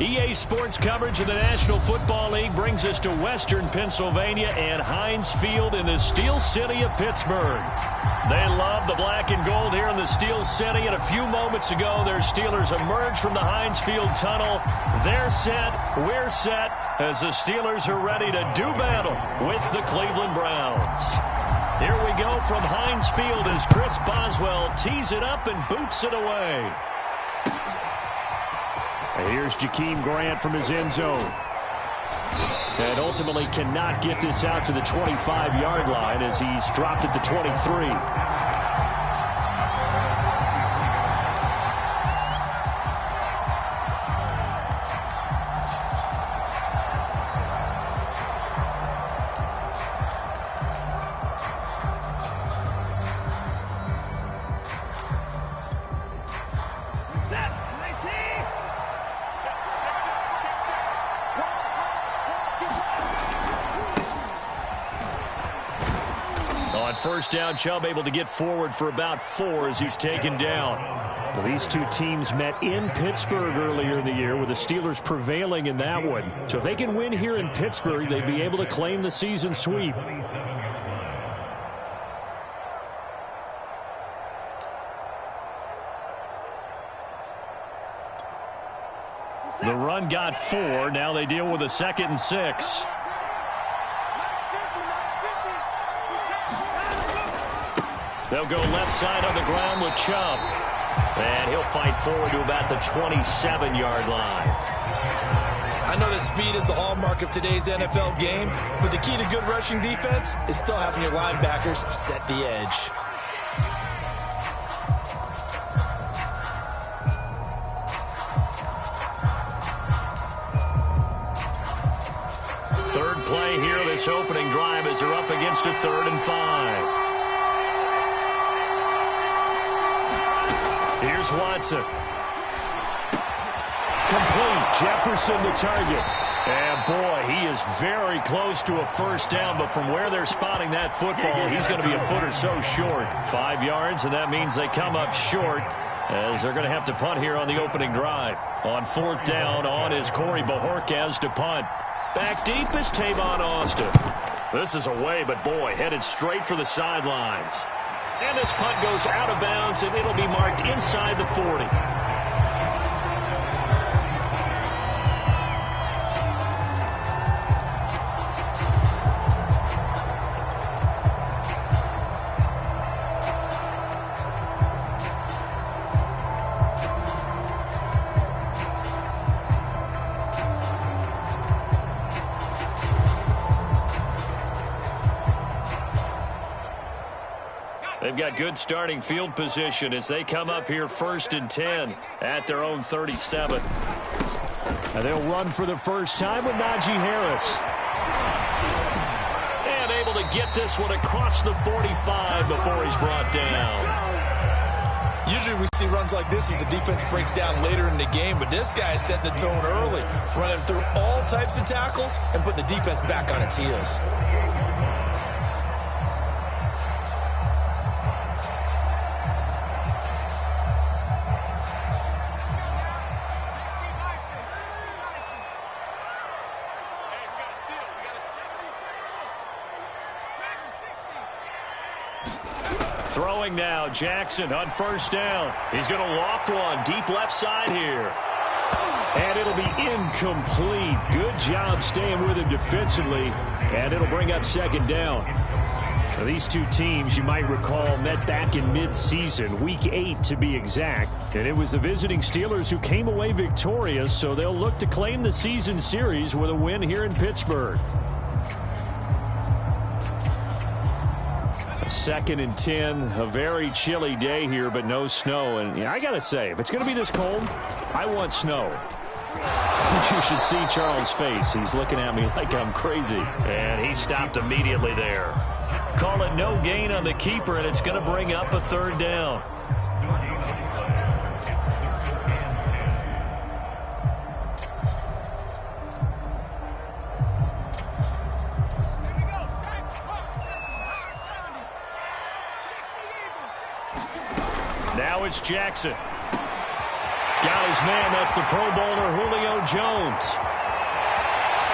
EA Sports coverage of the National Football League brings us to Western Pennsylvania and Heinz Field in the Steel City of Pittsburgh. They love the black and gold here in the Steel City, and a few moments ago, their Steelers emerged from the Heinz Field tunnel. They're set, we're set, as the Steelers are ready to do battle with the Cleveland Browns. Here we go from Heinz Field as Chris Boswell tees it up and boots it away. And here's Jakeem Grant from his end zone. And ultimately cannot get this out to the 25-yard line as he's dropped at the 23. First down, Chubb able to get forward for about 4 as he's taken down. Well, these two teams met in Pittsburgh earlier in the year with the Steelers prevailing in that one. So if they can win here in Pittsburgh, they'd be able to claim the season sweep. The run got 4. Now they deal with a 2nd and 6. They'll go left side on the ground with Chubb. And he'll fight forward to about the 27-yard line. I know that speed is the hallmark of today's NFL game, but the key to good rushing defense is still having your linebackers set the edge. Third play here, this opening drive, as they're up against a 3rd and 5. Here's Watson. Complete. Jefferson the target. And boy, he is very close to a first down, but from where they're spotting that football, he's going to be a foot or so short. 5 yards, and that means they come up short as they're going to have to punt here on the opening drive. On 4th down, on is Corey Bojorquez to punt. Back deep is Tavon Austin. This is away, but boy, headed straight for the sidelines. And this punt goes out of bounds, and it'll be marked inside the 40. They've got good starting field position as they come up here 1st and 10 at their own 37. And they'll run for the first time with Najee Harris. And able to get this one across the 45 before he's brought down. Usually we see runs like this as the defense breaks down later in the game, but this guy is setting the tone early, running through all types of tackles and putting the defense back on its heels. Throwing now, Jackson on 1st down. He's going to loft one deep left side here. And it'll be incomplete. Good job staying with him defensively. And it'll bring up 2nd down. Now, these two teams, you might recall, met back in mid-season, week 8 to be exact. And it was the visiting Steelers who came away victorious, so they'll look to claim the season series with a win here in Pittsburgh. 2nd and 10, a very chilly day here, but no snow. And I got to say, if it's going to be this cold, I want snow. You should see Charles' face. He's looking at me like I'm crazy. And he stopped immediately there. Call it no gain on the keeper, and it's going to bring up a 3rd down. Now it's Jackson. Got his man. That's the Pro Bowler, Julio Jones.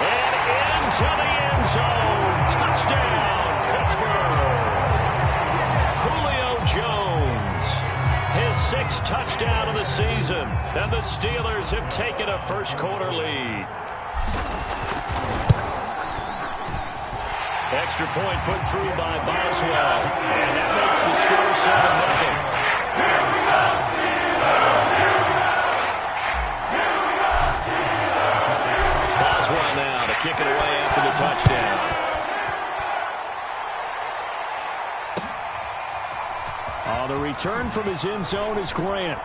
And into the end zone. Touchdown, Pittsburgh. Julio Jones. His 6th touchdown of the season. And the Steelers have taken a first-quarter lead. Extra point put through by Boswell. And that makes the score 7-0. Boswell now to kick it away after the touchdown. The return from his end zone is Grant.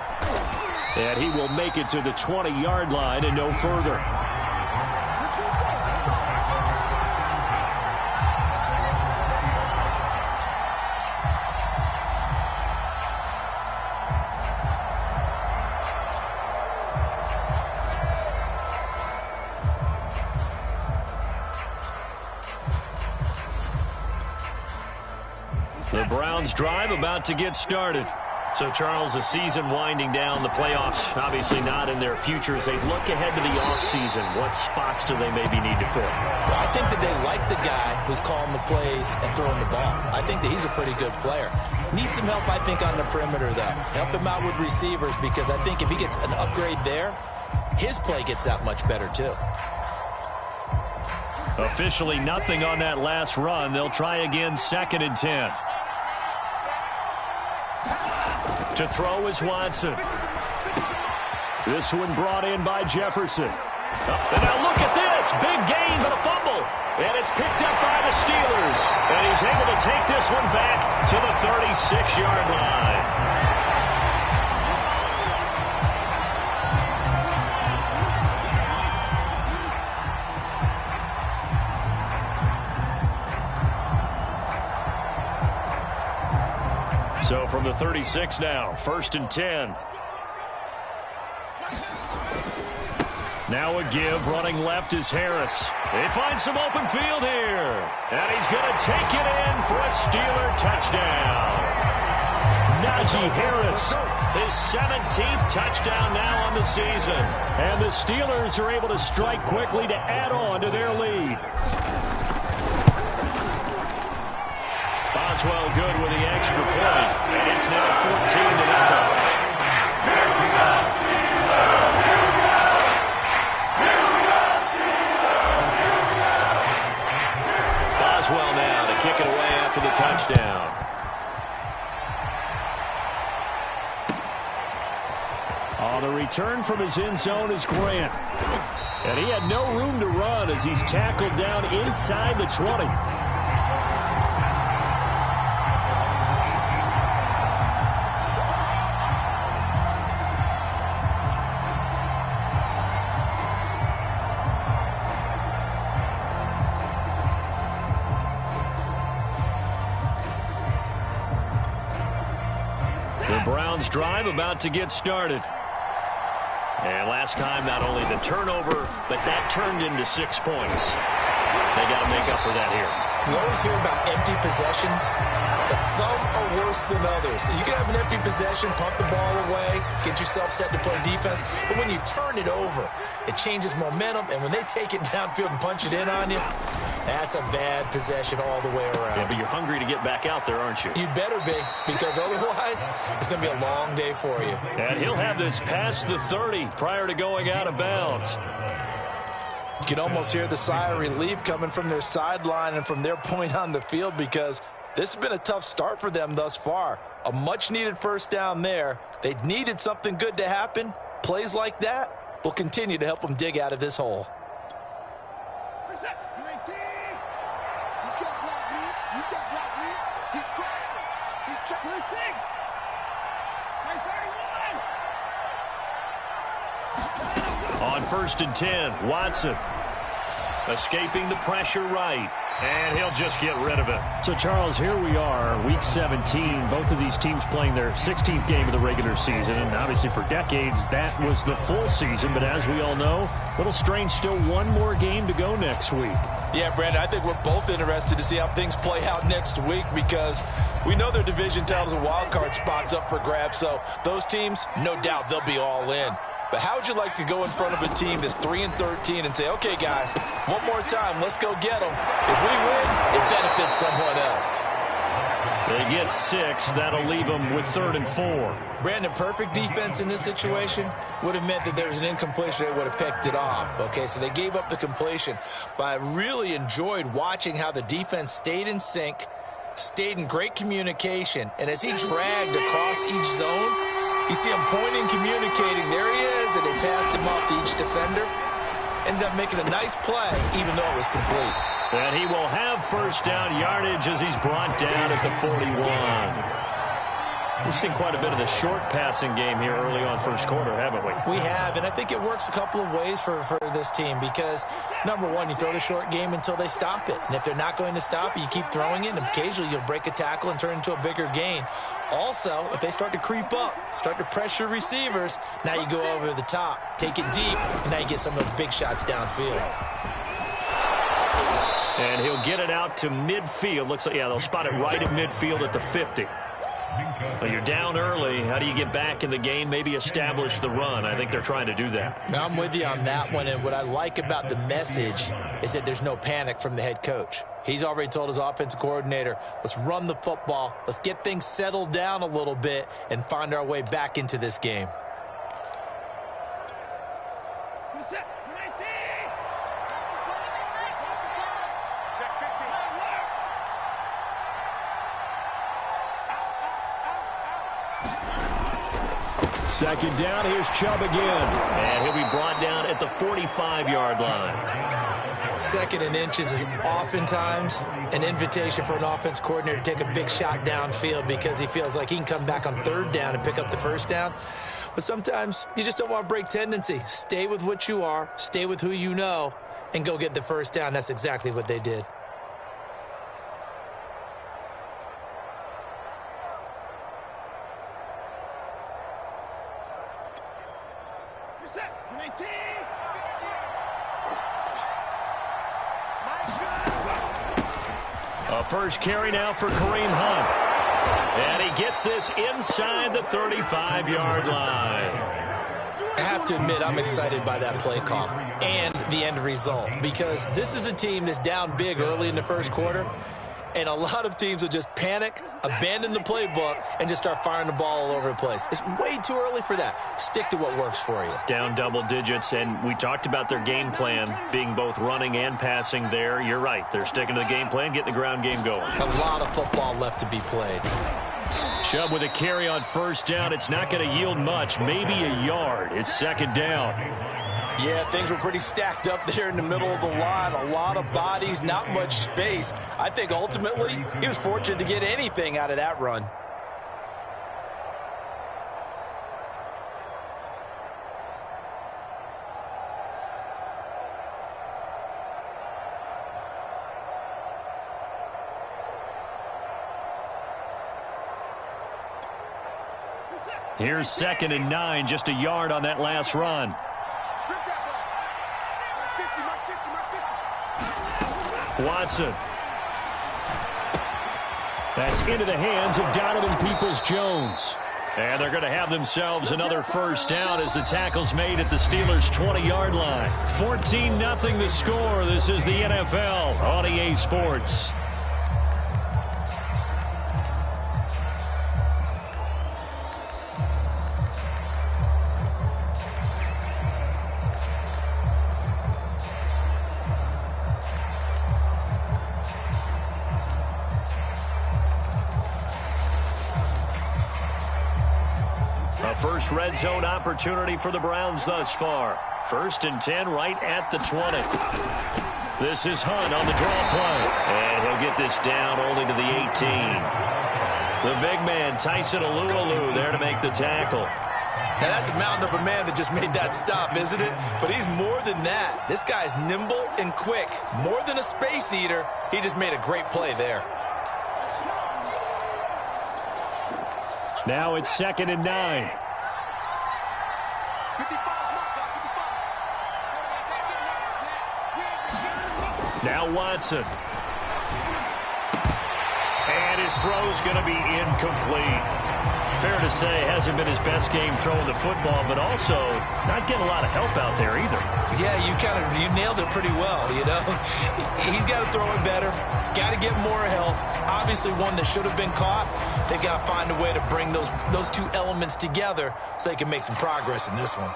And he will make it to the 20-yard line and no further. The Browns drive about to get started. So, Charles, the season winding down, the playoffs obviously not in their future. As they look ahead to the offseason, what spots do they maybe need to fill? Well, I think that they like the guy who's calling the plays and throwing the ball. I think that he's a pretty good player. Needs some help, I think, on the perimeter, though. Help him out with receivers, because I think if he gets an upgrade there, his play gets that much better, too. Officially nothing on that last run. They'll try again, 2nd and 10. To throw is Watson. This one brought in by Jefferson. And now look at this. Big gain, but a fumble. And it's picked up by the Steelers. And he's able to take this one back to the 36-yard line. So from the 36 now, 1st and 10. Now a give, running left is Harris. They find some open field here. And he's going to take it in for a Steeler touchdown. Najee Harris. His 17th touchdown now on the season. And the Steelers are able to strike quickly to add on to their lead. Boswell good with the extra point. And it's now 14-0. Boswell now to kick it away after the touchdown. On the return from his end zone is Grant. And he had no room to run as he's tackled down inside the 20. Browns drive about to get started. And last time, not only the turnover, but that turned into 6 points. They got to make up for that here. You always hear about empty possessions, but some are worse than others. You can have an empty possession, pump the ball away, get yourself set to play defense, but when you turn it over, it changes momentum, and when they take it downfield and punch it in on you, that's a bad possession all the way around. Yeah, but you're hungry to get back out there, aren't you? You better be, because otherwise, it's going to be a long day for you. And he'll have this past the 30 prior to going out of bounds. You can almost hear the sigh of relief coming from their sideline and from their point on the field, because this has been a tough start for them thus far. A much-needed first down there. They needed something good to happen. Plays like that will continue to help them dig out of this hole. On 1st and 10, Watson escaping the pressure right, and he'll just get rid of it. So, Charles, here we are, Week 17. Both of these teams playing their 16th game of the regular season, and obviously for decades, that was the full season. But as we all know, a little strange, still one more game to go next week. Yeah, Brandon, I think we're both interested to see how things play out next week, because we know their division titles and wild card spots up for grabs. So those teams, no doubt, they'll be all in. But how would you like to go in front of a team that's 3-13 and say, okay, guys, one more time, let's go get them. If we win, it benefits someone else. They get 6. That'll leave them with 3rd and 4. Brandon, perfect defense in this situation would have meant that there was an incompletion. They would have picked it off. Okay, so they gave up the completion. But I really enjoyed watching how the defense stayed in sync, stayed in great communication. And as he dragged across each zone, you see him pointing, communicating. There he is, and they passed him off to each defender. Ended up making a nice play, even though it was complete. And he will have first down yardage as he's brought down at the 41. We've seen quite a bit of the short passing game here early on first quarter, haven't we? We have, and I think it works a couple of ways for this team because, number one, you throw the short game until they stop it. And if they're not going to stop it, you keep throwing it, and occasionally you'll break a tackle and turn it into a bigger gain. Also, if they start to creep up, start to pressure receivers, now you go over the top, take it deep, and now you get some of those big shots downfield. And he'll get it out to midfield. Looks like, yeah, they'll spot it right at midfield at the 50. Well, you're down early. How do you get back in the game? Maybe establish the run. I think they're trying to do that. Now, I'm with you on that one, and what I like about the message is that there's no panic from the head coach. He's already told his offensive coordinator, let's run the football, let's get things settled down a little bit and find our way back into this game. Second down, here's Chubb again. And he'll be brought down at the 45-yard line. Second and inches is oftentimes an invitation for an offense coordinator to take a big shot downfield because he feels like he can come back on third down and pick up the first down. But sometimes you just don't want to break tendency. Stay with what you are, stay with who you know, and go get the first down. That's exactly what they did. A first carry now for Kareem Hunt. And he gets this inside the 35-yard line. I have to admit, I'm excited by that play call and the end result because this is a team that's down big early in the first quarter, and a lot of teams will just panic, abandon the playbook, and just start firing the ball all over the place. It's way too early for that. Stick to what works for you. Down double digits, and we talked about their game plan being both running and passing there. You're right. They're sticking to the game plan, getting the ground game going. A lot of football left to be played. Chubb with a carry on first down. It's not going to yield much, maybe a yard. It's second down. Yeah, things were pretty stacked up there in the middle of the line. A lot of bodies, not much space. I think ultimately he was fortunate to get anything out of that run. Here's 2nd and 9, just a yard on that last run. Watson. That's into the hands of Donovan Peoples-Jones. And they're going to have themselves another first down as the tackle's made at the Steelers' 20-yard line. 14-0 the score. This is the NFL on EA Sports. First red zone opportunity for the Browns thus far. 1st and 10 right at the 20. This is Hunt on the draw play. And he'll get this down only to the 18. The big man, Tyson Alualu, there to make the tackle. Now that's a mountain of a man that just made that stop, isn't it? But he's more than that. This guy's nimble and quick. More than a space eater, he just made a great play there. Now it's 2nd and 9. Now Watson. And his throw's going to be incomplete. fair to say hasn't been his best game throwing the football, but also not getting a lot of help out there either. Yeah, you nailed it pretty well, you know. He's got to throw it better, got to get more help. Obviously one that should have been caught. They've got to find a way to bring those two elements together so they can make some progress in this one.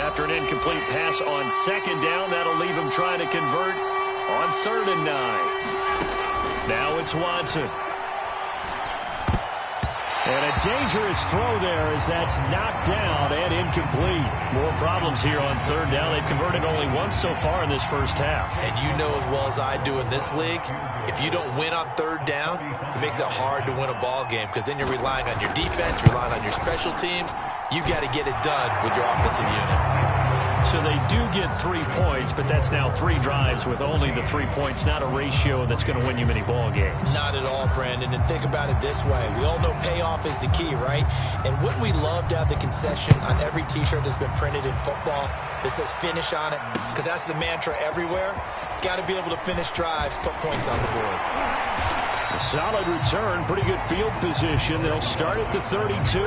After an incomplete pass on second down, that'll leave him trying to convert on 3rd and 9. Now it's Watson. And a dangerous throw there as that's knocked down and incomplete. More problems here on 3rd down. They've converted only once so far in this first half. And you know as well as I do in this league, if you don't win on 3rd down, it makes it hard to win a ball game because then you're relying on your defense, relying on your special teams. You've got to get it done with your offensive unit. So they do get 3 points, but that's now 3 drives with only the 3 points, not a ratio that's going to win you many ball games. Not at all, Brandon. And think about it this way. We all know payoff is the key, right? And wouldn't we love to have the concession on every T-shirt that's been printed in football that says finish on it? Because that's the mantra everywhere. Got to be able to finish drives, put points on the board. A solid return, pretty good field position. They'll start at the 32.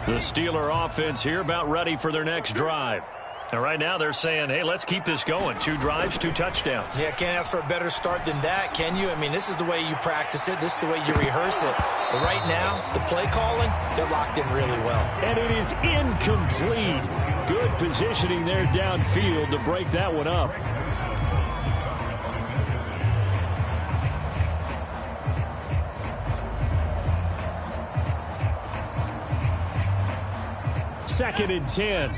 The Steeler offense here about ready for their next drive. And right now they're saying, hey, let's keep this going. 2 drives, 2 touchdowns. Yeah, can't ask for a better start than that, can you? I mean, this is the way you practice it. This is the way you rehearse it. But right now, the play calling, they're locked in really well. And it is incomplete. Good positioning there downfield to break that one up. Second and 10.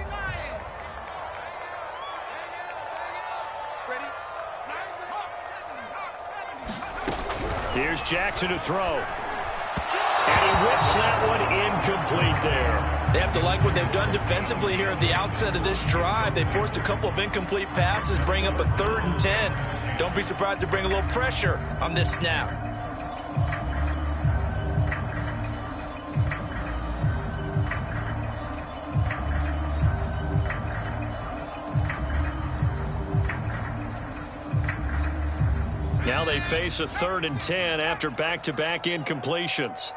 Here's Jackson to throw. And he whips that one incomplete there. They have to like what they've done defensively here at the outset of this drive. They forced a couple of incomplete passes, bring up a 3rd and 10. Don't be surprised to bring a little pressure on this snap. Now they face a 3rd and 10 after back-to-back incompletions.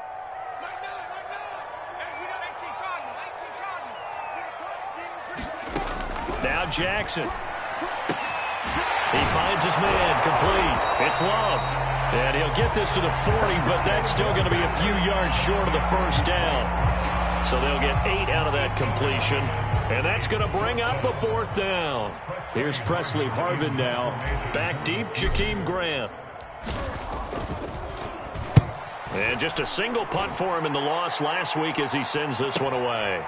Now Jackson. He finds his man complete. It's Love. And he'll get this to the 40, but that's still going to be a few yards short of the first down. So they'll get 8 out of that completion. And that's going to bring up a 4th down. Here's Presley Harvin now. Back deep, Jakeem Grant. And just a single punt for him in the loss last week as he sends this one away.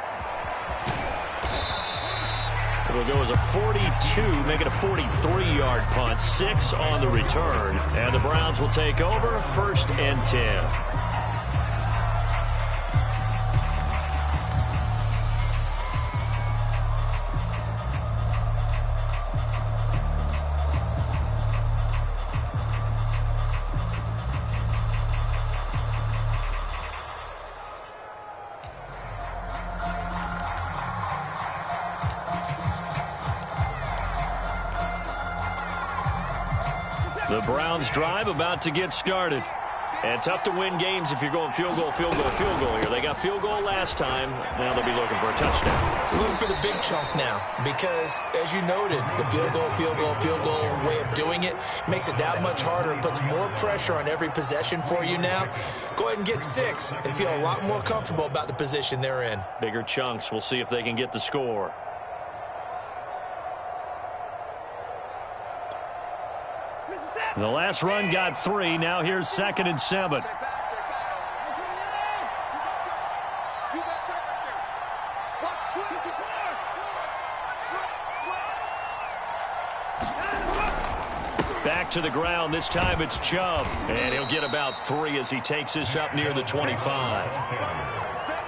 It'll go as a 42, make it a 43-yard punt, 6 on the return. And the Browns will take over, 1st and 10. The Browns drive about to get started. And tough to win games if you're going field goal, field goal, field goal here. They got field goal last time. Now they'll be looking for a touchdown. Looking for the big chunk now because, as you noted, the field goal, field goal, field goal way of doing it makes it that much harder and puts more pressure on every possession for you now. Go ahead and get 6 and feel a lot more comfortable about the position they're in. Bigger chunks. We'll see if they can get the score. The last run got 3. Now here's 2nd and 7. Back to the ground. This time it's Chubb. And he'll get about 3 as he takes this up near the 25.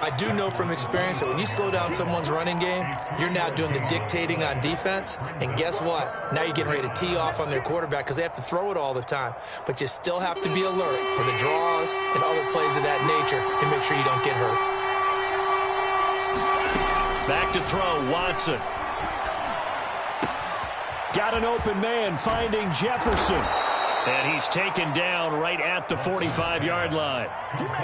I do know from experience that when you slow down someone's running game, you're now doing the dictating on defense. And guess what? Now you're getting ready to tee off on their quarterback because they have to throw it all the time. But you still have to be alert for the draws and other plays of that nature and make sure you don't get hurt. Back to throw, Watson. Got an open man finding Jefferson. And he's taken down right at the 45-yard line.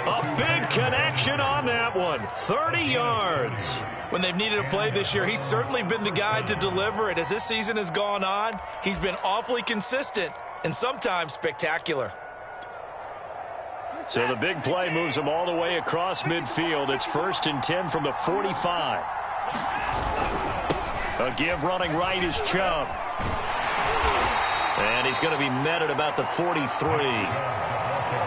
A big connection on that one. 30 yards. When they've needed a play this year, he's certainly been the guy to deliver it. As this season has gone on, he's been awfully consistent and sometimes spectacular. So the big play moves him all the way across midfield. It's 1st and 10 from the 45. A give running right is Chubb. And he's going to be met at about the 43.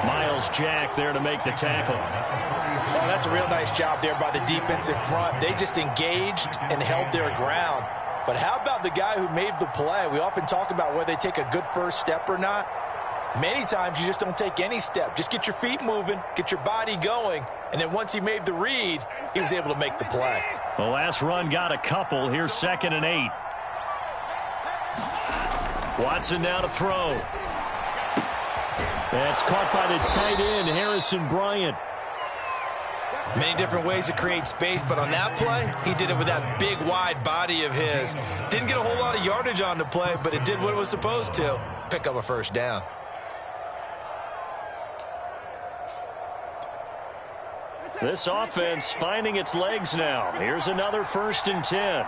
Miles Jack there to make the tackle. Well, that's a real nice job there by the defensive front. They just engaged and held their ground. But how about the guy who made the play? We often talk about whether they take a good first step or not. Many times you just don't take any step. Just get your feet moving, get your body going, and then once he made the read, he was able to make the play. The last run got a couple. Here's 2nd and 8. Watson now to throw. That's caught by the tight end, Harrison Bryant. Many different ways to create space, but on that play, he did it with that big, wide body of his. Didn't get a whole lot of yardage on the play, but it did what it was supposed to. Pick up a first down. This offense finding its legs now. Here's another 1st and 10.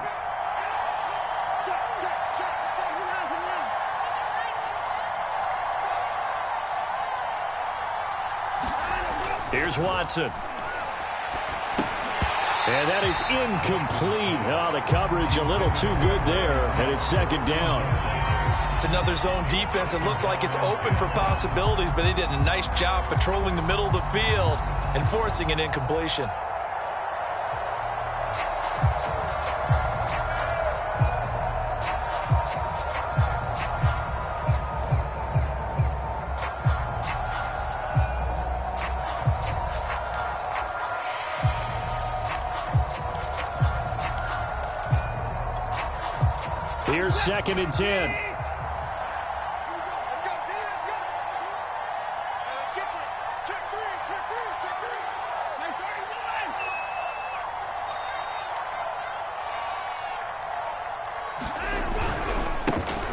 Here's Watson. And that is incomplete. Oh, the coverage a little too good there, and it's 2nd down. It's another zone defense. It looks like it's open for possibilities, but they did a nice job patrolling the middle of the field and forcing an incompletion. Here's 2nd and 10.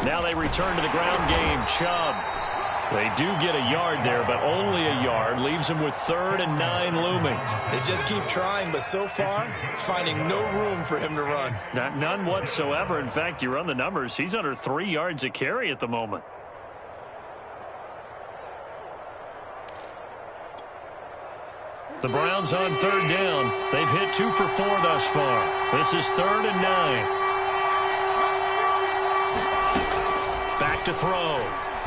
Now they return to the ground game. Chubb. They do get a yard there, but only a yard. Leaves them with 3rd and 9 looming. They just keep trying, but so far, finding no room for him to run. None whatsoever. In fact, you run the numbers. He's under 3 yards a carry at the moment. The Browns on 3rd down. They've hit 2 for 4 thus far. This is 3rd and 9. Back to throw.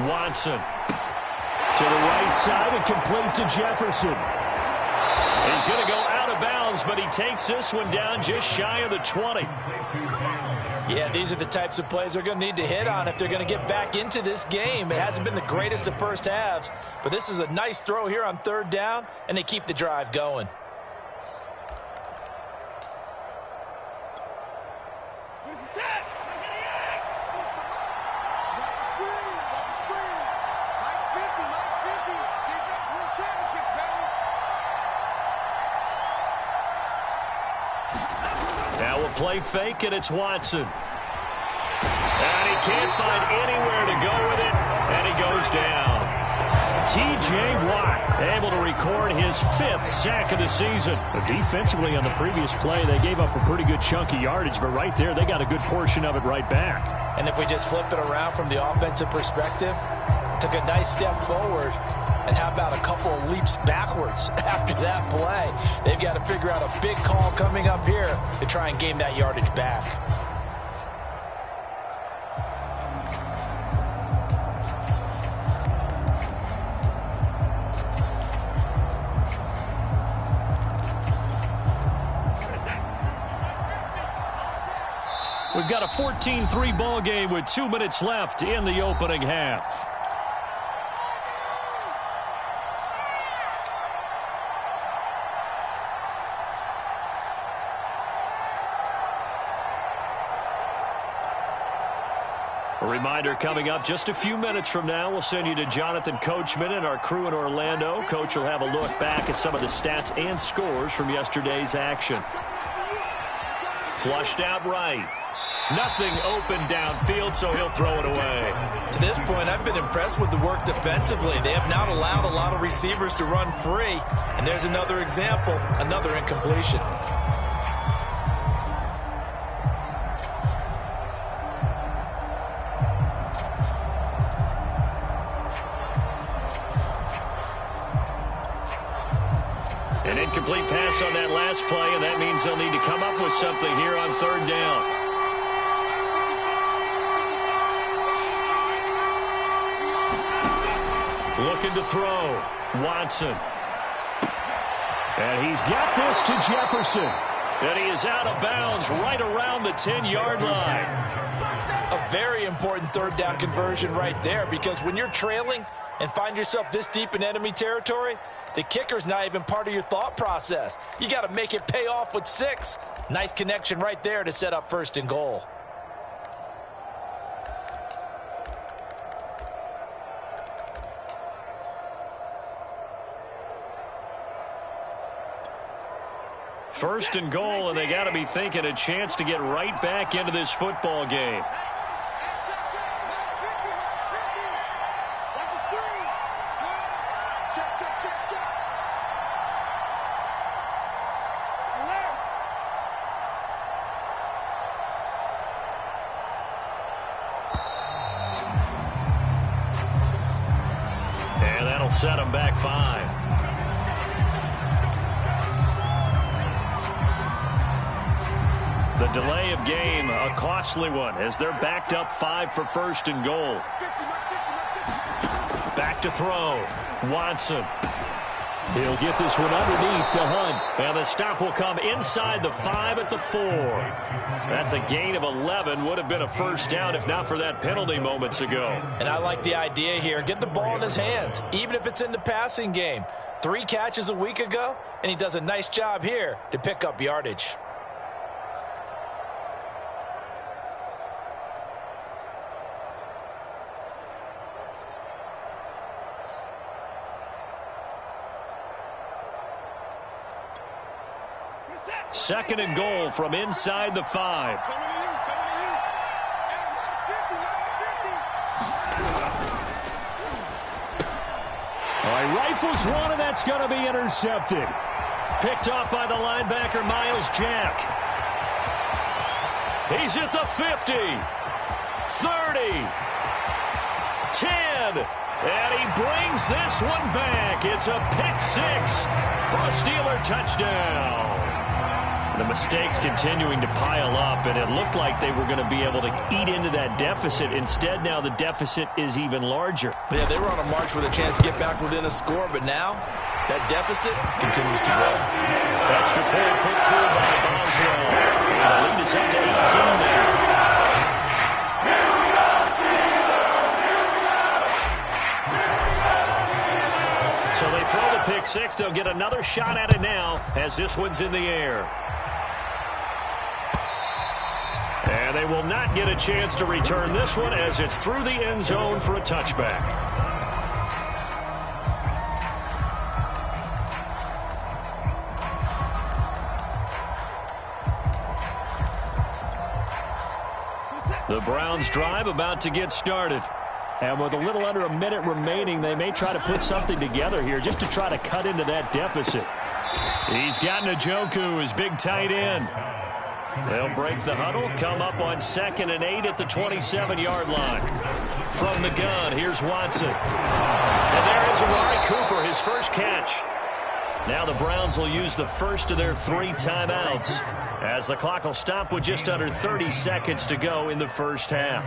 Watson. To the right side and complete to Jefferson. He's going to go out of bounds, but he takes this one down just shy of the 20. Yeah, these are the types of plays they're going to need to hit on if they're going to get back into this game. It hasn't been the greatest of first halves, but this is a nice throw here on 3rd down, and they keep the drive going. Now we'll play fake, and it's Watson. And he can't find anywhere to go with it, and he goes down. T.J. Watt able to record his 5th sack of the season. Defensively on the previous play, they gave up a pretty good chunk of yardage, but right there, they got a good portion of it right back. And if we just flip it around from the offensive perspective, took a nice step forward. And how about a couple of leaps backwards after that play? They've got to figure out a big call coming up here to try and gain that yardage back. We've got a 14-3 ball game with 2 minutes left in the opening half. A reminder coming up just a few minutes from now. We'll send you to Jonathan Coachman and our crew in Orlando. Coach will have a look back at some of the stats and scores from yesterday's action. Flushed out right. Nothing open downfield, so he'll throw it away. To this point, I've been impressed with the work defensively. They have not allowed a lot of receivers to run free. And there's another example, another incompletion. An incomplete pass on that last play, and that means they'll need to come up with something here on third down. Looking to throw. Watson. And he's got this to Jefferson. And he is out of bounds right around the 10-yard line. A very important third down conversion right there, because when you're trailing and find yourself this deep in enemy territory, the kicker's not even part of your thought process. You got to make it pay off with 6. Nice connection right there to set up first and goal. First and goal, and they got to be thinking a chance to get right back into this football game. And that'll set them back 5. The delay of game, a costly one, as they're backed up 5 for first and goal. Back to throw. Watson. He'll get this one underneath to Hunt. And the stop will come inside the 5 at the 4. That's a gain of 11. Would have been a first down if not for that penalty moments ago. And I like the idea here. Get the ball in his hands, even if it's in the passing game. 3 catches a week ago, and he does a nice job here to pick up yardage. Second and goal from inside the 5. Rifles one, and that's going to be intercepted. Picked off by the linebacker, Miles Jack. He's at the 50, 30, 10, and he brings this one back. It's a pick 6 for a Steeler touchdown. The mistakes continuing to pile up, and it looked like they were going to be able to eat into that deficit. Instead, now the deficit is even larger. Yeah, they were on a march with a chance to get back within a score, but now that deficit continues to grow. Extra point put through by Boswell. And the lead is up to 18 now. So they throw the pick 6. They'll get another shot at it now as this one's in the air. And they will not get a chance to return this one as it's through the end zone for a touchback. The Browns drive about to get started. And with a little under a minute remaining, they may try to put something together here just to try to cut into that deficit. He's got Njoku, his big tight end. They'll break the huddle, come up on 2nd and 8 at the 27-yard line. From the gun, here's Watson. And there is Amari Cooper, his first catch. Now the Browns will use the first of their 3 timeouts as the clock will stop with just under 30 seconds to go in the first half.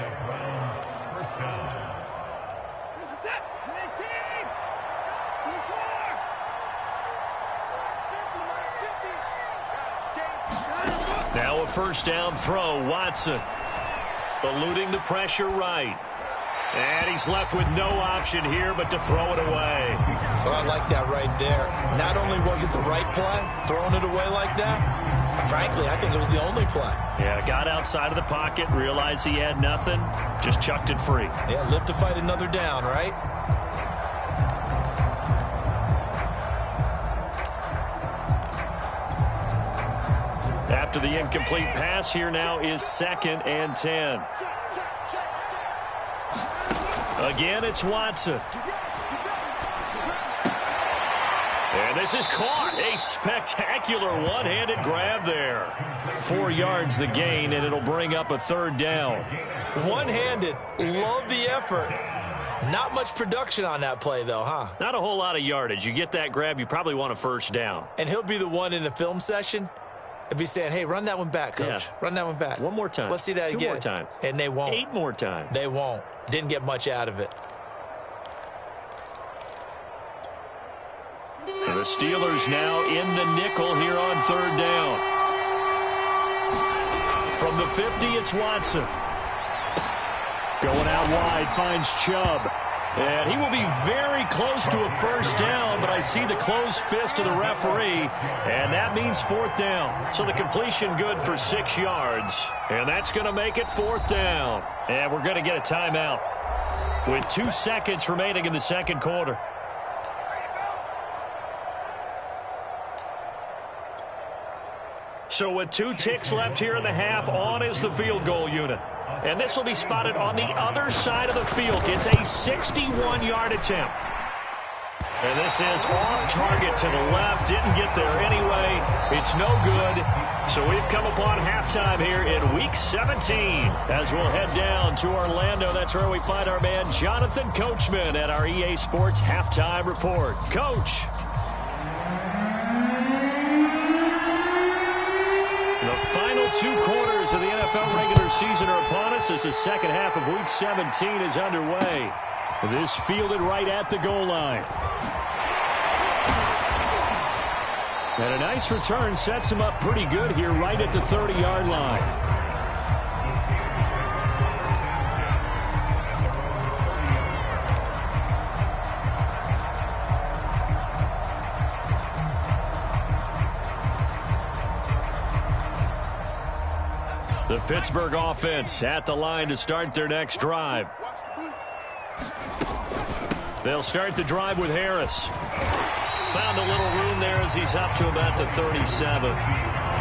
Now a first down throw, Watson. Eluding the pressure right. And he's left with no option here but to throw it away. Well, I like that right there. Not only was it the right play, throwing it away like that, Frankly, I think it was the only play. Yeah, got outside of the pocket, realized he had nothing, just chucked it free. Yeah, live to fight another down, right? After the incomplete pass, here now is 2nd and 10. Again, it's Watson. And this is caught. A spectacular one-handed grab there. 4 yards the gain, and it'll bring up a 3rd down. One-handed. Love the effort. Not much production on that play, though, huh? Not a whole lot of yardage. You get that grab, you probably want a 1st down. And he'll be the one in the film session. He'll be saying, hey, run that one back, Coach. Yeah. Run that one back. One more time. Let's see that 2 again. more times. And they won't. 8 more times. They won't. Didn't get much out of it. The Steelers now in the nickel here on 3rd down. From the 50, it's Watson. Going out wide, finds Chubb. And he will be very close to a 1st down, but I see the closed fist of the referee, and that means 4th down. So the completion good for 6 yards, and that's going to make it 4th down. And we're going to get a timeout with 2 seconds remaining in the 2nd quarter. So with 2 ticks left here in the half, on is the field goal unit. And this will be spotted on the other side of the field. It's a 61-yard attempt. And this is off target to the left. Didn't get there anyway. It's no good. So we've come upon halftime here in Week 17. As we'll head down to Orlando, that's where we find our man Jonathan Coachman at our EA Sports Halftime Report. Coach. The final 2 quarters of the NFL regular season are upon us as the 2nd half of Week 17 is underway. This fielded right at the goal line. And a nice return sets him up pretty good here right at the 30-yard line. The Pittsburgh offense at the line to start their next drive. They'll start the drive with Harris. Found a little room there as he's up to about the 37.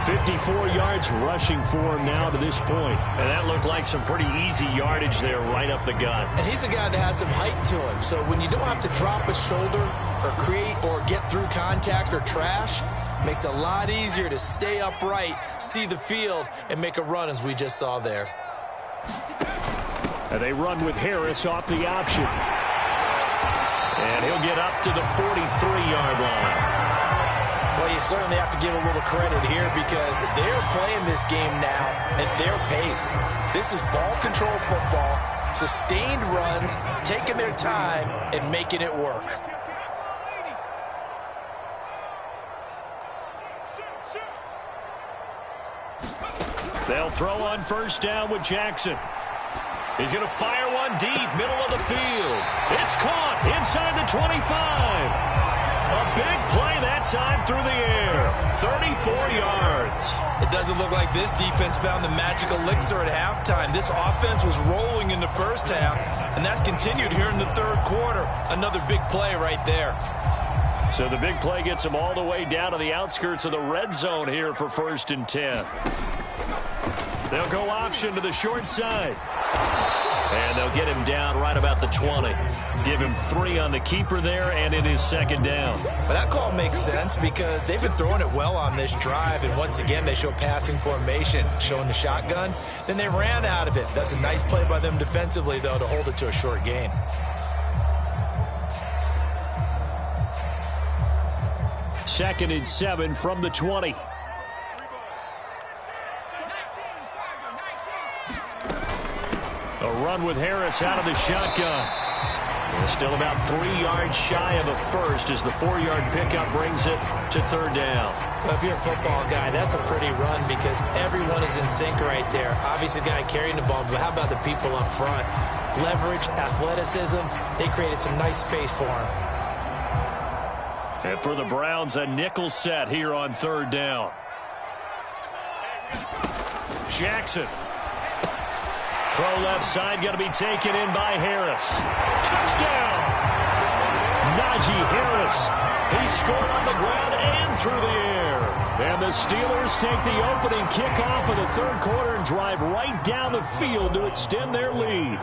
54 yards rushing for him now to this point. And that looked like some pretty easy yardage there right up the gut. And he's a guy that has some height to him. So when you don't have to drop a shoulder or create or get through contact or trash, makes it a lot easier to stay upright, see the field, and make a run as we just saw there. And they run with Harris off the option. And he'll get up to the 43-yard line. Well, you certainly have to give a little credit here because they're playing this game now at their pace. This is ball control football, sustained runs, taking their time, and making it work. They'll throw on 1st down with Jackson. He's going to fire one deep, middle of the field. It's caught inside the 25. A big play that time through the air. 34 yards. It doesn't look like this defense found the magic elixir at halftime. This offense was rolling in the 1st half, and that's continued here in the 3rd quarter. Another big play right there. So the big play gets them all the way down to the outskirts of the red zone here for 1st and 10. They'll go option to the short side. And they'll get him down right about the 20. Give him 3 on the keeper there, and it is 2nd down. But that call makes sense because they've been throwing it well on this drive, and once again they show passing formation, showing the shotgun. Then they ran out of it. That's a nice play by them defensively, though, to hold it to a short gain. Second and 7 from the 20. A run with Harris out of the shotgun. Still about 3 yards shy of a 1st as the 4-yard pickup brings it to 3rd down. Well, if you're a football guy, that's a pretty run because everyone is in sync right there. Obviously, the guy carrying the ball, but how about the people up front? Leverage, athleticism, they created some nice space for him. And for the Browns, a nickel set here on 3rd down. Jackson. Throw left side, going to be taken in by Harris. Touchdown! Najee Harris. He scored on the ground and through the air. And the Steelers take the opening kickoff of the third quarter and drive right down the field to extend their lead.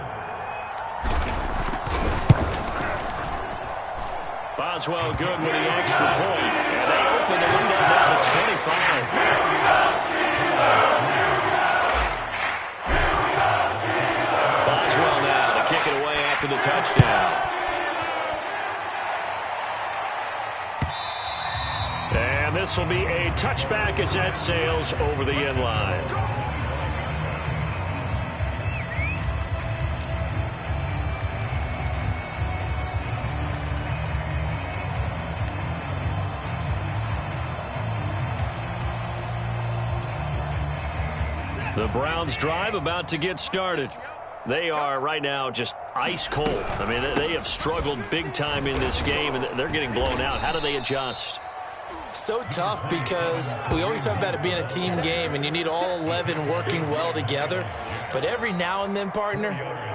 Boswell good with the extra point. And they open the lead up now to 25. Boswell now to kick it away after the touchdown. And this will be a touchback as that sails over the end line. The Browns drive about to get started. They are right now just ice cold. I mean, they have struggled big time in this game, and they're getting blown out. How do they adjust? So tough because we always talk about it being a team game, and you need all 11 working well together. But every now and then, partner,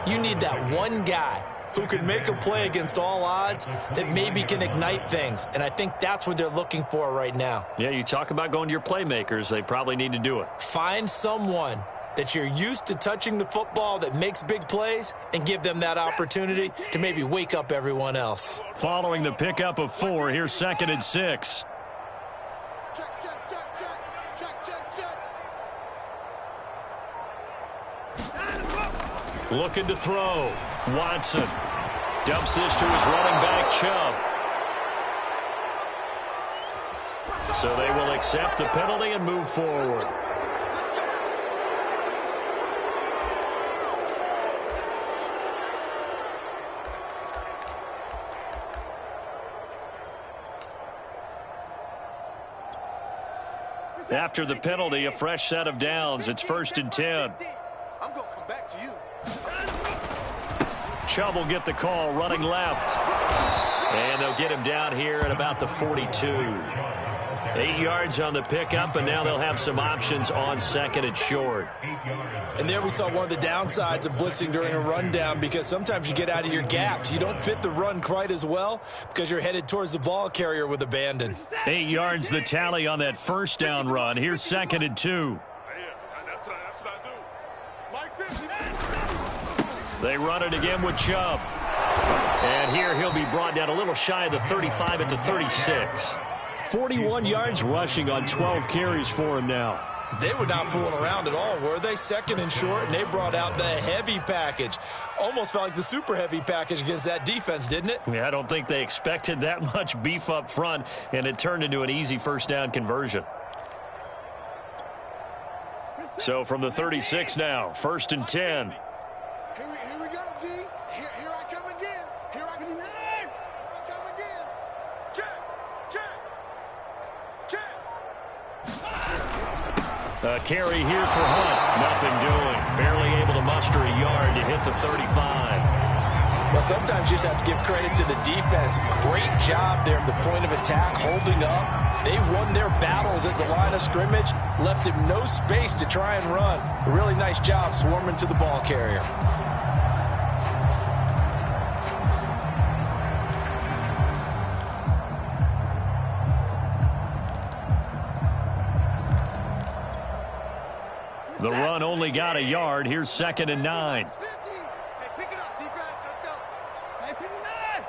you need that one guy who can make a play against all odds that maybe can ignite things. And I think that's what they're looking for right now. Yeah, you talk about going to your playmakers. They probably need to do it. Find someone that you're used to touching the football that makes big plays and give them that opportunity to maybe wake up everyone else. Following the pickup of 4, here's 2nd and 6. Looking to throw. Watson dumps this to his running back, Chubb. So they will accept the penalty and move forward. After the penalty, a fresh set of downs. It's 1st and 10. I'm going to come back to you. Chubb will get the call running left. And they'll get him down here at about the 42. 8 yards on the pickup, and now they'll have some options on 2nd and short. And there we saw one of the downsides of blitzing during a rundown, because sometimes you get out of your gaps. You don't fit the run quite as well because you're headed towards the ball carrier with abandon. 8 yards the tally on that first down run. Here's 2nd and 2. They run it again with Chubb. And here he'll be brought down a little shy of the 35 at the 36. 41 yards rushing on 12 carries for him now. They were not fooling around at all, were they? 2nd and short, and they brought out the heavy package. Almost felt like the super heavy package against that defense, didn't it? Yeah, I don't think they expected that much beef up front, and it turned into an easy first down conversion. So from the 36 now, 1st and 10. Here we go, D. Here I come again. Here I come again. Check. A carry here for Hunt. Nothing doing. Barely able to muster a yard to hit the 35. Well, sometimes you just have to give credit to the defense. Great job there at the point of attack, holding up. They won their battles at the line of scrimmage, left him no space to try and run. A really nice job swarming to the ball carrier. The run only got a yard. Here's 2nd and 9. Hey, pick it up, defense. Let's go. Hey, pick it up.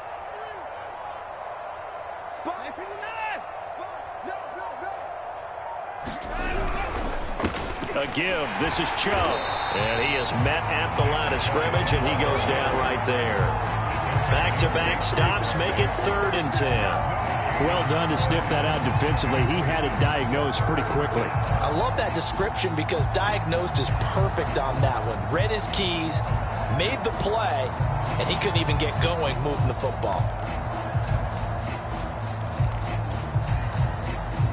Spot. Hey, pick it up. No. A give. This is Chubb. And he is met at the line of scrimmage, and he goes down right there. Back-to-back stops make it 3rd and 10. Well done to sniff that out defensively. He had it diagnosed pretty quickly. I love that description because diagnosed is perfect on that one. Read his keys, made the play, and he couldn't even get going moving the football.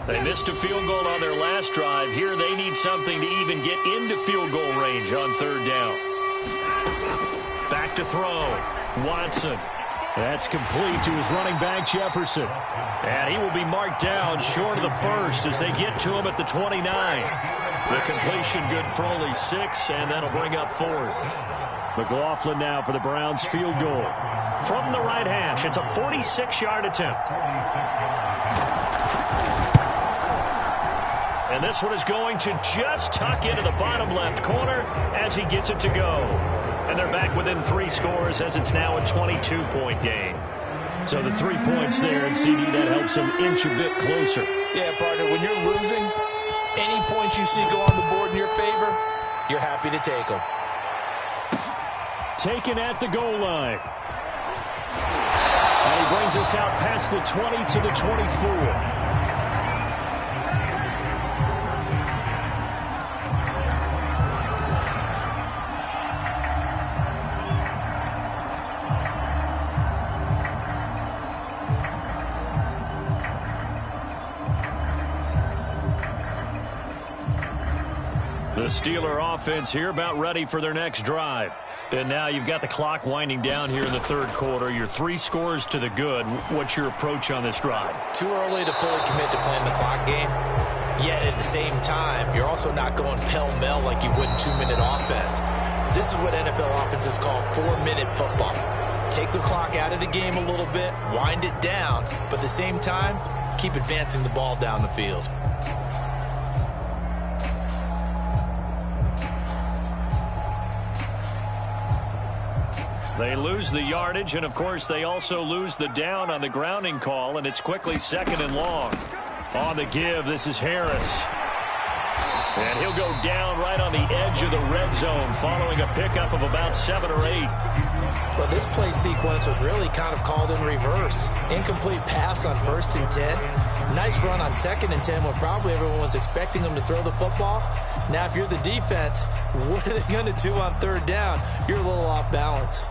They missed a field goal on their last drive. Here they need something to even get into field goal range on 3rd down. Back to throw. Watson. That's complete to his running back, Jefferson. And he will be marked down short of the first as they get to him at the 29. The completion good for only 6, and that'll bring up 4th. McLaughlin now for the Browns field goal. From the right hash, it's a 46-yard attempt. And this one is going to just tuck into the bottom left corner as he gets it to go. And they're back within 3 scores as it's now a 22-point game. So the 3 points there, and CD, that helps them inch a bit closer. Yeah, partner, when you're losing, any points you see go on the board in your favor, you're happy to take them. Taken at the goal line. And he brings us out past the 20 to the 24. The Steeler offense here about ready for their next drive. And now you've got the clock winding down here in the 3rd quarter. You're 3 scores to the good. What's your approach on this drive? Too early to fully commit to playing the clock game. Yet at the same time, you're also not going pell-mell like you would in 2-minute offense. This is what NFL offenses call 4-minute football. Take the clock out of the game a little bit, wind it down, but at the same time, keep advancing the ball down the field. They lose the yardage, and of course they also lose the down on the grounding call, and it's quickly 2nd and long. On the give, this is Harris. And he'll go down right on the edge of the red zone following a pickup of about 7 or 8. Well, this play sequence was really kind of called in reverse. Incomplete pass on 1st and 10. Nice run on 2nd and 10 when probably everyone was expecting him to throw the football. Now, if you're the defense, what are they going to do on 3rd down? You're a little off balance.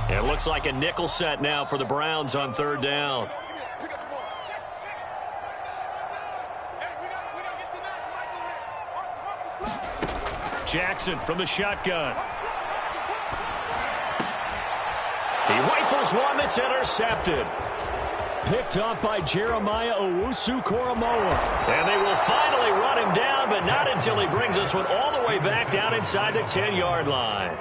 It looks like a nickel set now for the Browns on 3rd down. Jackson from the shotgun. He rifles one that's intercepted. Picked off by Jeremiah Owusu-Koramoah. And they will finally run him down, but not until he brings us one all the way back down inside the 10-yard line.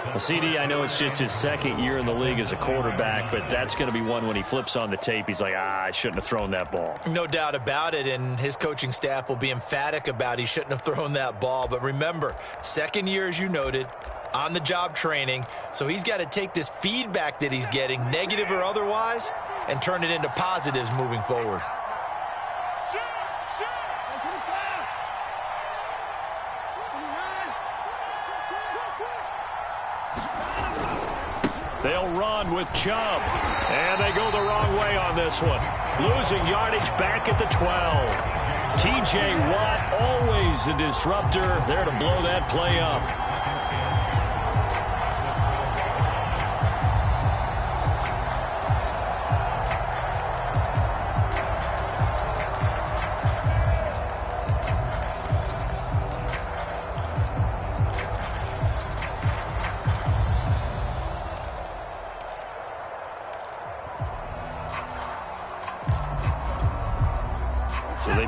Well, CD, I know it's just his 2nd year in the league as a quarterback, but that's going to be one when he flips on the tape. He's like, I shouldn't have thrown that ball. No doubt about it, and his coaching staff will be emphatic about he shouldn't have thrown that ball. But remember, 2nd year, as you noted, on-the-job training, so he's got to take this feedback that he's getting, negative or otherwise, and turn it into positives moving forward. They'll run with Chubb. And they go the wrong way on this one. Losing yardage back at the 12. T.J. Watt, always a disruptor, there to blow that play up.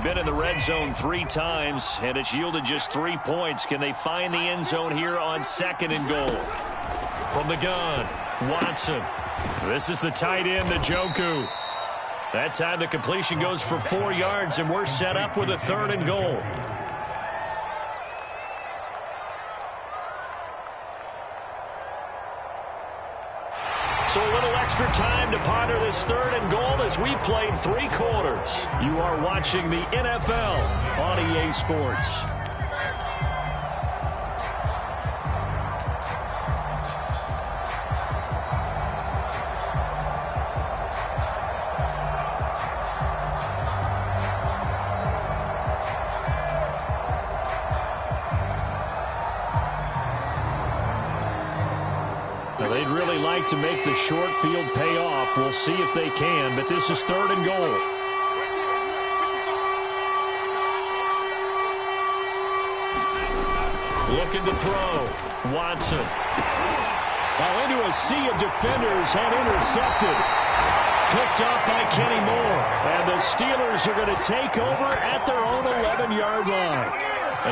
Been in the red zone 3 times, and it's yielded just 3 points. Can they find the end zone here on 2nd and goal? From the gun, Watson. This is the tight end, Njoku. That time the completion goes for 4 yards, and we're set up with a 3rd and goal. So a little extra time to ponder this 3rd and goal as we've played 3 quarters. You are watching the NFL on EA Sports. They'd really like to make the short field pay off. We'll see if they can, but this is 3rd and goal. Looking to throw. Watson. Now into a sea of defenders and intercepted. picked off by Kenny Moore. And the Steelers are going to take over at their own 11-yard line.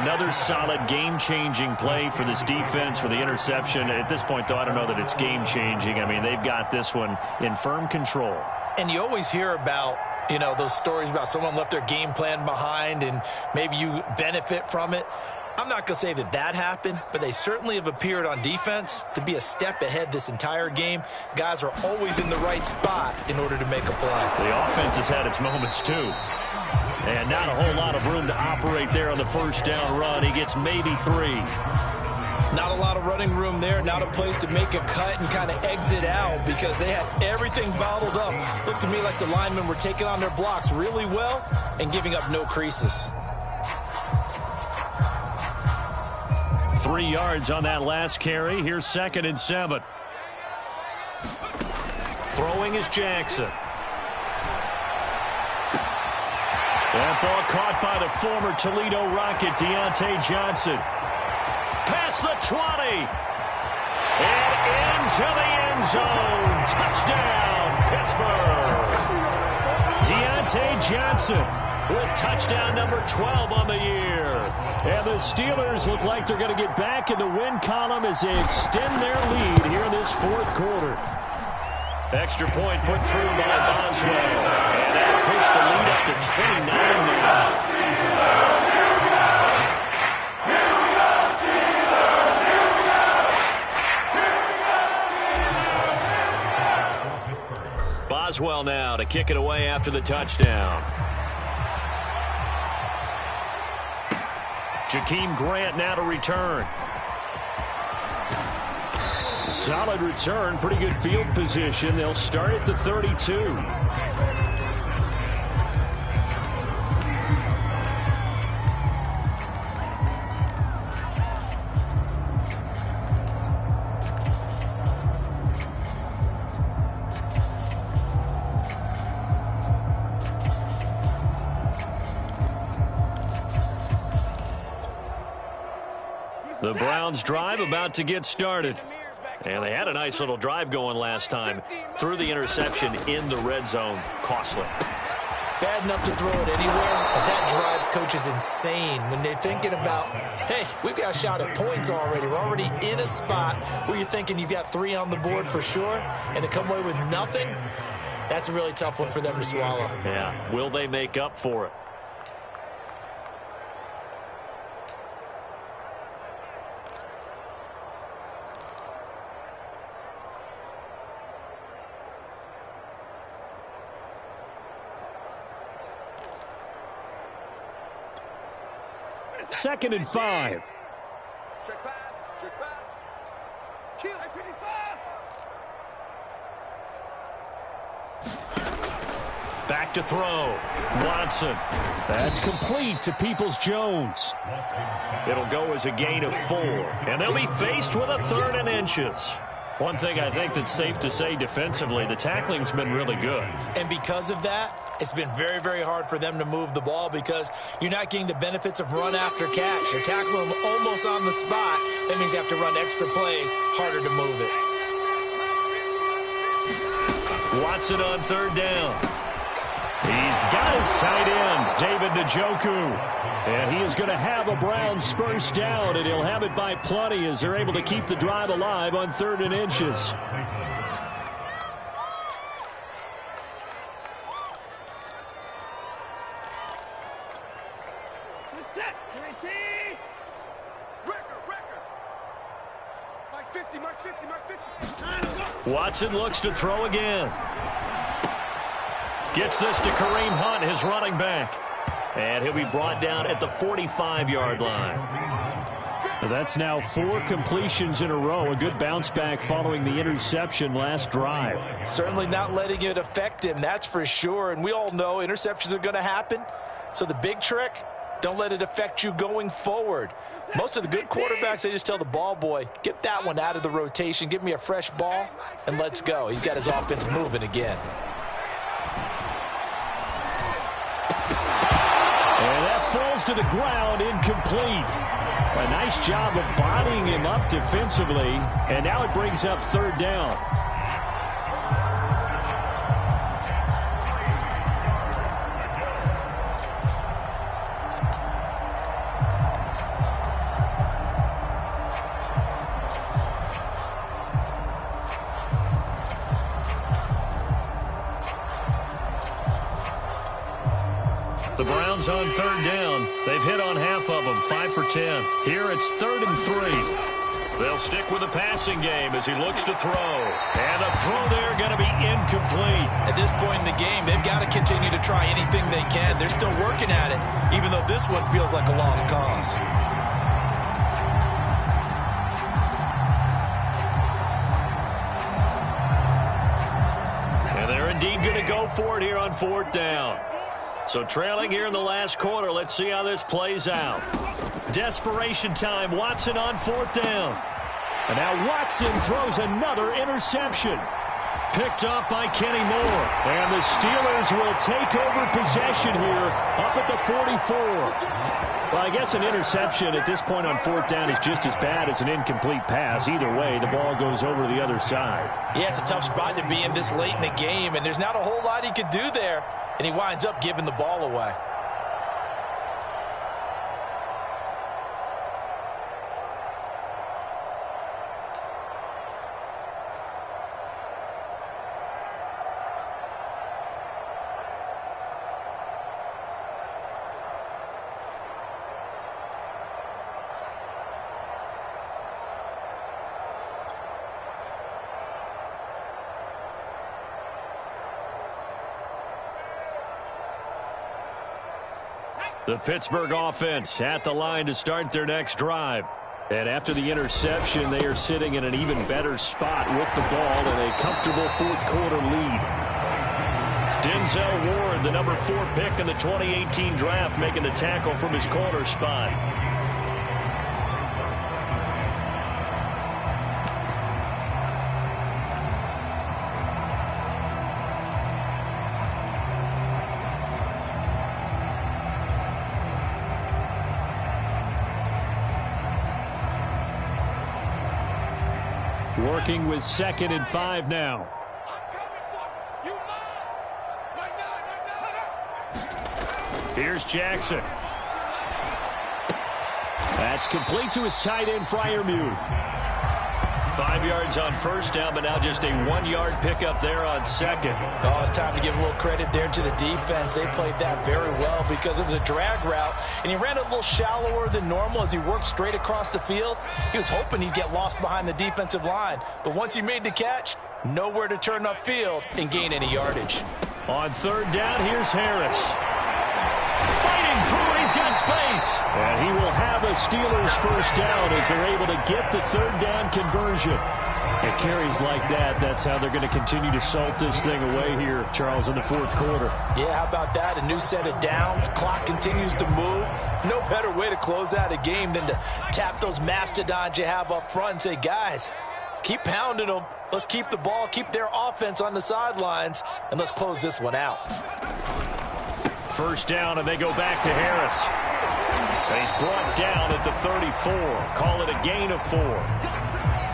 Another solid game-changing play for this defense with the interception. At this point, though, I don't know that it's game-changing. I mean, they've got this one in firm control. And you always hear about, you know, those stories about someone left their game plan behind and maybe you benefit from it. I'm not going to say that that happened, but they certainly have appeared on defense to be a step ahead this entire game. Guys are always in the right spot in order to make a play. The offense has had its moments, too. And not a whole lot of room to operate there on the first down run. He gets maybe 3. Not a lot of running room there. Not a place to make a cut and kind of exit out because they had everything bottled up. Looked to me like the linemen were taking on their blocks really well and giving up no creases. 3 yards on that last carry. Here's 2nd and 7. Throwing is Jackson. That ball caught by the former Toledo Rocket, Deontay Johnson. Past the 20. And into the end zone. Touchdown, Pittsburgh. Deontay Johnson with touchdown number 12 on the year. And the Steelers look like they're going to get back in the win column as they extend their lead here in this 4th quarter. Extra point put through by Boswell. And that pushed the lead up to 29 now. Boswell now to kick it away after the touchdown. Jakeem Grant now to return. Solid return, pretty good field position. They'll start at the 32. The Browns drive about to get started. And they had a nice little drive going last time. Threw the interception in the red zone. Costly. Bad enough to throw it anywhere, but that drives coaches insane when they're thinking about, hey, we've got a shot at points already. We're already in a spot where you're thinking you've got 3 on the board for sure, and to come away with nothing, that's a really tough one for them to swallow. Yeah, will they make up for it? Second and 5. Check pass. Check pass. Kill. 55. Back to throw. Watson. That's complete to Peoples-Jones. It'll go as a gain of 4. And they'll be faced with a 3rd and inches. One thing I think that's safe to say defensively, the tackling's been really good. And because of that, it's been very, very hard for them to move the ball because you're not getting the benefits of run after catch. You're tackling them almost on the spot. That means you have to run extra plays, harder to move it. Watson on 3rd down. He's got his tight end, David Njoku. And he is going to have a Browns first down, and he'll have it by plenty as they're able to keep the drive alive on 3rd and inches. Watson looks to throw again. Gets this to Kareem Hunt, his running back. And he'll be brought down at the 45-yard line. That's now 4 completions in a row. A good bounce back following the interception last drive. Certainly not letting it affect him, that's for sure. And we all know interceptions are going to happen. So the big trick, don't let it affect you going forward. Most of the good quarterbacks, they just tell the ball boy, get that one out of the rotation, give me a fresh ball, and let's go. He's got his offense moving again. And that falls to the ground, incomplete. A nice job of bodying him up defensively, and now it brings up 3rd down. The Browns on third down. They've hit on half of them, 5 for 10. Here it's 3rd and 3. They'll stick with the passing game as he looks to throw. And a throw there going to be incomplete. At this point in the game, they've got to continue to try anything they can. They're still working at it, even though this one feels like a lost cause. And they're indeed going to go for it here on 4th down. So trailing here in the last quarter. Let's see how this plays out. Desperation time. Watson on 4th down. And now Watson throws another interception. Picked up by Kenny Moore. And the Steelers will take over possession here up at the 44. Well, I guess an interception at this point on 4th down is just as bad as an incomplete pass. Either way, the ball goes over to the other side. Yeah, it's a tough spot to be in this late in the game, and there's not a whole lot he could do there. And he winds up giving the ball away. The Pittsburgh offense at the line to start their next drive. And after the interception, they are sitting in an even better spot with the ball and a comfortable 4th quarter lead. Denzel Ward, the number 4 pick in the 2018 draft, making the tackle from his corner spot. Working with 2nd and 5 now. Here's Jackson. That's complete to his tight end, Freiermuth. 5 yards on 1st down, but now just a 1-yard pickup there on 2nd. Oh, it's time to give a little credit there to the defense. They played that very well because it was a drag route, and he ran a little shallower than normal as he worked straight across the field. He was hoping he'd get lost behind the defensive line, but once he made the catch, nowhere to turn upfield and gain any yardage. On 3rd down, here's Harris. Fighting through, he's got space. And he will have a Steelers 1st down as they're able to get the 3rd down conversion. It carries like that. That's how they're going to continue to salt this thing away here, Charles, in the 4th quarter. Yeah, how about that? A new set of downs. Clock continues to move. No better way to close out a game than to tap those mastodons you have up front and say, guys, keep pounding them. Let's keep the ball, keep their offense on the sidelines, and let's close this one out. 1st down, and they go back to Harris. And he's brought down at the 34. Call it a gain of 4.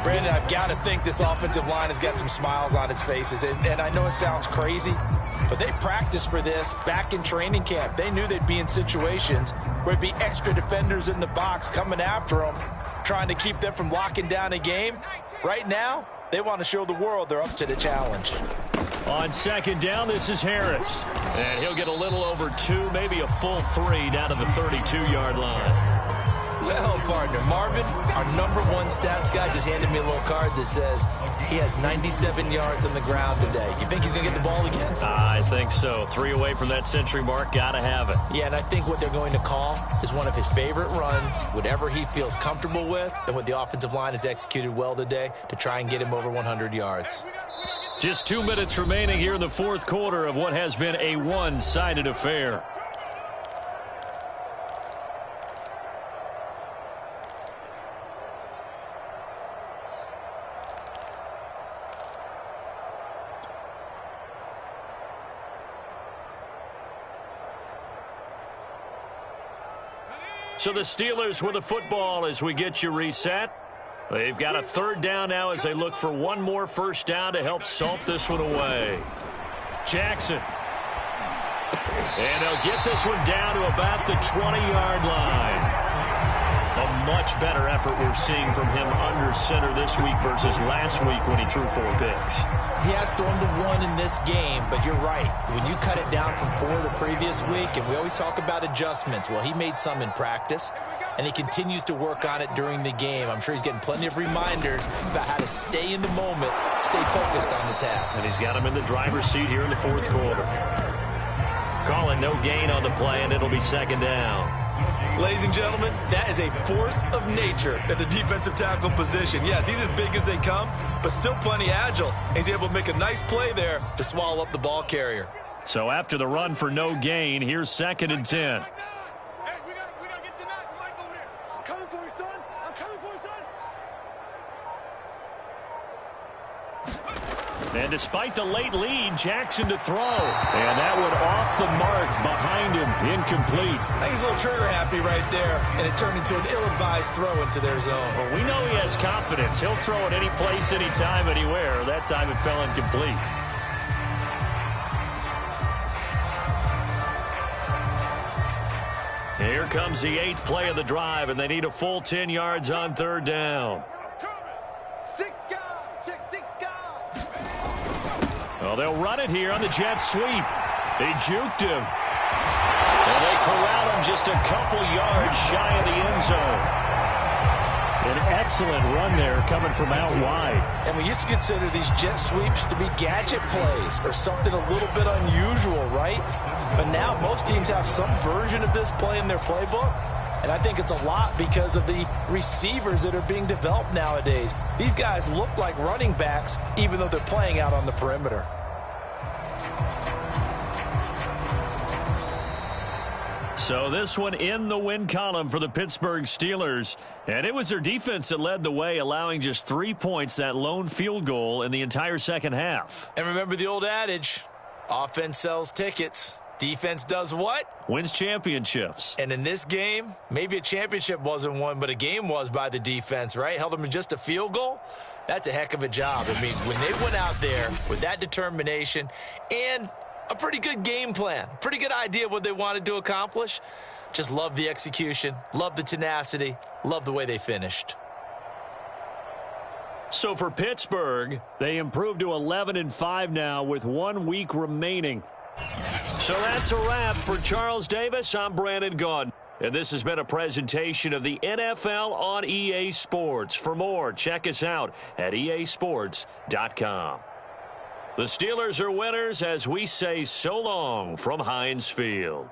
Brandon, I've got to think this offensive line has got some smiles on its faces. And I know it sounds crazy, but they practiced for this back in training camp. They knew they'd be in situations where it'd be extra defenders in the box coming after them, trying to keep them from locking down a game. Right now, they want to show the world they're up to the challenge. On 2nd down, this is Harris. And he'll get a little over 2, maybe a full 3 down to the 32-yard line. Well, partner, Marvin, our number 1 stats guy, just handed me a little card that says he has 97 yards on the ground today. You think he's going to get the ball again? I think so. 3 away from that century mark. Got to have it. Yeah, and I think what they're going to call is one of his favorite runs, whatever he feels comfortable with, and what the offensive line has executed well today to try and get him over 100 yards. Just 2 minutes remaining here in the 4th quarter of what has been a one-sided affair. So the Steelers with the football as we get you reset. They've got a 3rd down now as they look for one more 1st down to help salt this one away. Jackson. And they'll get this one down to about the 20-yard line. A much better effort we're seeing from him under center this week versus last week when he threw 4 picks. He has thrown the 1 in this game, but you're right. When you cut it down from 4 the previous week, and we always talk about adjustments, well, he made some in practice, and he continues to work on it during the game. I'm sure he's getting plenty of reminders about how to stay in the moment, stay focused on the task. And he's got him in the driver's seat here in the 4th quarter. Calling no gain on the play, and it'll be 2nd down. Ladies and gentlemen, that is a force of nature at the defensive tackle position. Yes, he's as big as they come, but still plenty agile. He's able to make a nice play there to swallow up the ball carrier. So after the run for no gain, here's 2nd and 10. Hey, we gotta get to that Mike over there. I'm coming for you, son. I'm coming for you, son. And despite the late lead, Jackson to throw. And that one off the mark behind him. Incomplete. I think he's a little trigger happy right there, and it turned into an ill-advised throw into their zone. Well, we know he has confidence. He'll throw it any place, anytime, anywhere. That time it fell incomplete. Here comes the 8th play of the drive, and they need a full 10 yards on 3rd down. Well, they'll run it here on the jet sweep. They juked him. And they corral him just a couple yards shy of the end zone. An excellent run there coming from out wide. And we used to consider these jet sweeps to be gadget plays or something a little bit unusual, right? But now most teams have some version of this play in their playbook. And I think it's a lot because of the receivers that are being developed nowadays. These guys look like running backs even though they're playing out on the perimeter. So this one in the win column for the Pittsburgh Steelers. And it was their defense that led the way, allowing just 3 points, that lone field goal in the entire second half. And remember the old adage, offense sells tickets. Defense does what? Wins championships. And in this game, maybe a championship wasn't won, but a game was by the defense, right? Held them in just a field goal. That's a heck of a job. I mean, when they went out there with that determination and a pretty good game plan, pretty good idea of what they wanted to accomplish, just love the execution, love the tenacity, love the way they finished. So for Pittsburgh, they improved to 11-5 now with 1 week remaining. So that's a wrap for Charles Davis. I'm Brandon Gaudin. And this has been a presentation of the NFL on EA Sports. For more, check us out at easports.com. The Steelers are winners as we say so long from Heinz Field.